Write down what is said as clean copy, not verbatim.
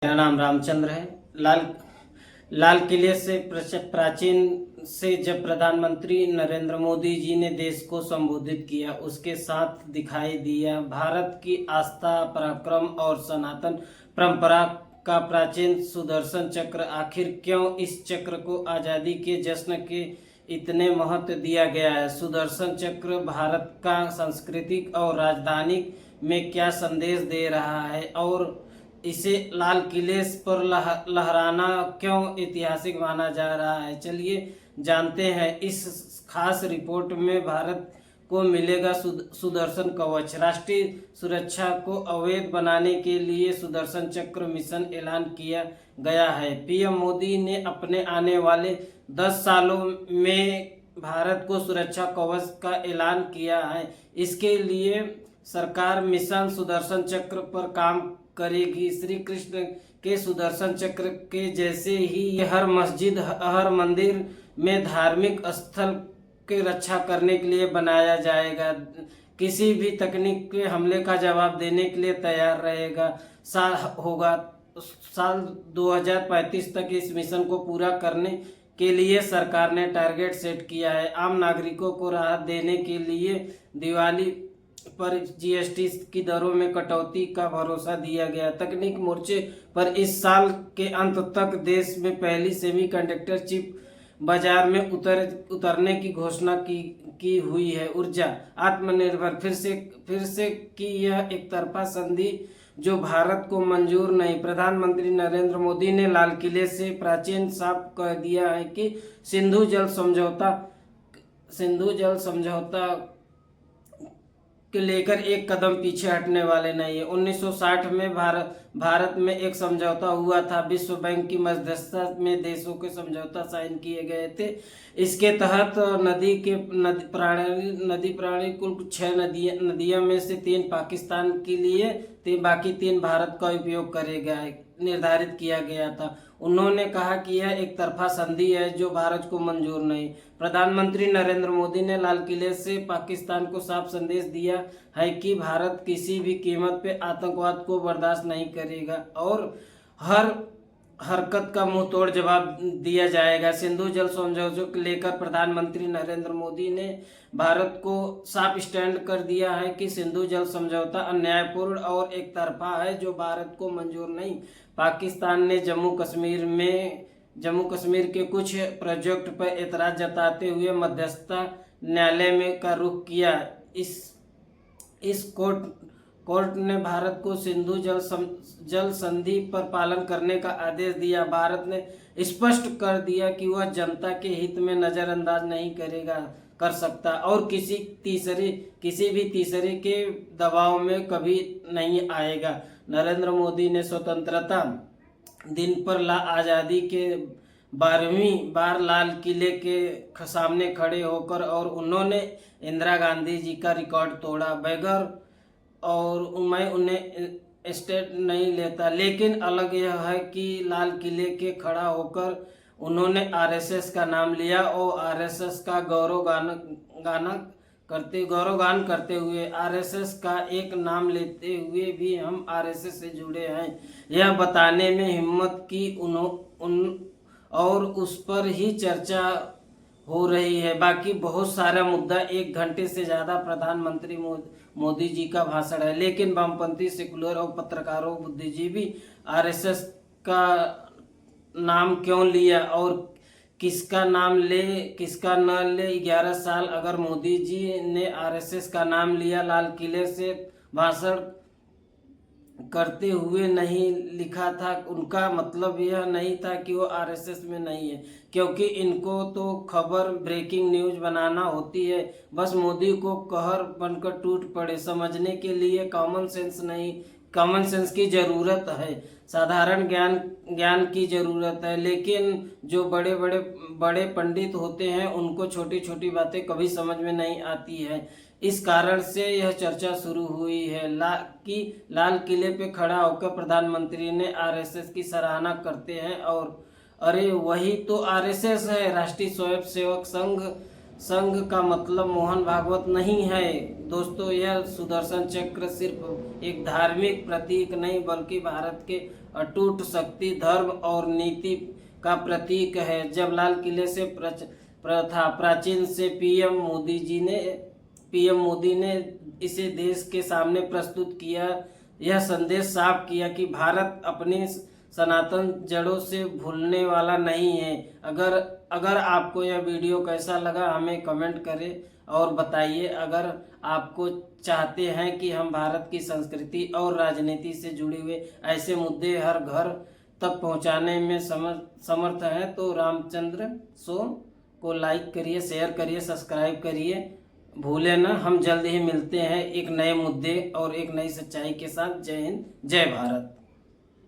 मेरा नाम रामचंद्र है। लाल किले से प्राचीन से जब प्रधानमंत्री नरेंद्र मोदी जी ने देश को संबोधित किया, उसके साथ दिखाई दिया भारत की आस्था, पराक्रम और सनातन परंपरा का प्राचीन सुदर्शन चक्र। आखिर क्यों इस चक्र को आज़ादी के जश्न के इतने महत्व दिया गया है? सुदर्शन चक्र भारत का सांस्कृतिक और राजधानी में क्या संदेश दे रहा है और इसे लाल किले पर लहराना क्यों ऐतिहासिक माना जा रहा है? चलिए जानते हैं। इस खास रिपोर्ट में भारत को मिलेगा सुदर्शन कवच। राष्ट्रीय सुरक्षा को अवैध बनाने के लिए सुदर्शन चक्र मिशन ऐलान किया गया है। पीएम मोदी ने अपने आने वाले 10 सालों में भारत को सुरक्षा कवच का ऐलान किया है। इसके लिए सरकार मिशन सुदर्शन चक्र पर काम करेगी। श्री कृष्ण के सुदर्शन चक्र के जैसे ही हर मस्जिद, हर मंदिर में धार्मिक स्थल की रक्षा करने के लिए बनाया जाएगा। किसी भी तकनीक के हमले का जवाब देने के लिए तैयार रहेगा। साल 2035 तक इस मिशन को पूरा करने के लिए सरकार ने टारगेट सेट किया है। आम नागरिकों को राहत देने के लिए दिवाली पर जीएसटी की दरों में कटौती का भरोसा दिया गया। तकनीक मोर्चे पर इस साल के अंत तक देश में पहली सेमीकंडक्टर चिप बाजार में उतरने की घोषणा की हुई है। ऊर्जा आत्मनिर्भर फिर से की यह एक तरफा संधि जो भारत को मंजूर नहीं। प्रधानमंत्री नरेंद्र मोदी ने लाल किले से प्राचीन साफ कह दिया है कि सिंधु जल समझौता के लेकर एक कदम पीछे हटने वाले नहीं है। 1960 में भारत में एक समझौता हुआ था। विश्व बैंक की मध्यस्थता में देशों के समझौता साइन किए गए थे। इसके तहत नदी प्रणाली कुल 6 नदियों में से 3 पाकिस्तान के लिए, बाकी 3 भारत का उपयोग करेगा निर्धारित किया गया था। उन्होंने कहा कि यह एक तरफा संधि है जो भारत को मंजूर नहीं। प्रधानमंत्री नरेंद्र मोदी ने लाल किले से पाकिस्तान को साफ संदेश दिया है कि भारत किसी भी कीमत पे आतंकवाद को बर्दाश्त नहीं करेगा और हर हरकत का मुंह तोड़ जवाब दिया जाएगा। सिंधु जल समझौते को लेकर प्रधानमंत्री नरेंद्र मोदी ने भारत को साफ स्टैंड कर दिया है कि सिंधु जल समझौता अन्यायपूर्ण और एक तरफा है जो भारत को मंजूर नहीं। पाकिस्तान ने जम्मू कश्मीर के कुछ प्रोजेक्ट पर एतराज जताते हुए मध्यस्थता न्यायालय में का रुख किया। इस कोर्ट ने भारत को सिंधु जल संधि पर पालन करने का आदेश दिया। भारत ने स्पष्ट कर दिया कि वह जनता के हित में नजरअंदाज नहीं कर सकता और किसी भी तीसरे के दबाव में कभी नहीं आएगा। नरेंद्र मोदी ने स्वतंत्रता दिन पर आज़ादी के 12वीं बार लाल किले के सामने खड़े होकर और उन्होंने इंदिरा गांधी जी का रिकॉर्ड तोड़ा। बगैर और मैं उन्हें स्टेट नहीं लेता, लेकिन अलग यह है कि लाल किले के खड़ा होकर उन्होंने आरएसएस का नाम लिया और आरएसएस का गौरवगान करते हुए आरएसएस का एक नाम लेते हुए भी हम आरएसएस से जुड़े हैं यह बताने में हिम्मत की और उस पर ही चर्चा हो रही है। बाकी बहुत सारा मुद्दा 1 घंटे से ज़्यादा प्रधानमंत्री मोदी जी का भाषण है, लेकिन वामपंथी, सेकुलर और पत्रकारों, बुद्धिजीवी आरएसएस का नाम क्यों लिया और किसका नाम ले किसका न ले। 11 साल अगर मोदी जी ने आरएसएस का नाम लिया, लाल किले से भाषण करते हुए नहीं लिखा था, उनका मतलब यह नहीं था कि वो आरएसएस में नहीं है, क्योंकि इनको तो खबर ब्रेकिंग न्यूज बनाना होती है। बस मोदी को कहर बनकर टूट पड़े। समझने के लिए कॉमन सेंस की ज़रूरत है, साधारण ज्ञान की ज़रूरत है। लेकिन जो बड़े पंडित होते हैं उनको छोटी छोटी बातें कभी समझ में नहीं आती है। इस कारण से यह चर्चा शुरू हुई है कि लाल किले पे खड़ा होकर प्रधानमंत्री ने आरएसएस की सराहना करते हैं और अरे वही तो आरएसएस है। राष्ट्रीय स्वयंसेवक संघ का मतलब मोहन भागवत नहीं है। दोस्तों यह सुदर्शन चक्र सिर्फ एक धार्मिक प्रतीक नहीं बल्कि भारत के अटूट शक्ति, धर्म और नीति का प्रतीक है। जब लाल किले से प्राचीन से पीएम मोदी ने इसे देश के सामने प्रस्तुत किया, यह संदेश साफ किया कि भारत अपनी सनातन जड़ों से भूलने वाला नहीं है। अगर आपको यह वीडियो कैसा लगा हमें कमेंट करें और बताइए। अगर आपको चाहते हैं कि हम भारत की संस्कृति और राजनीति से जुड़े हुए ऐसे मुद्दे हर घर तक पहुंचाने में समर्थ हैं तो रामचंद्र शो को लाइक करिए, शेयर करिए, सब्सक्राइब करिए, भूले ना। हम जल्द ही मिलते हैं एक नए मुद्दे और एक नई सच्चाई के साथ। जय हिंद, जय भारत।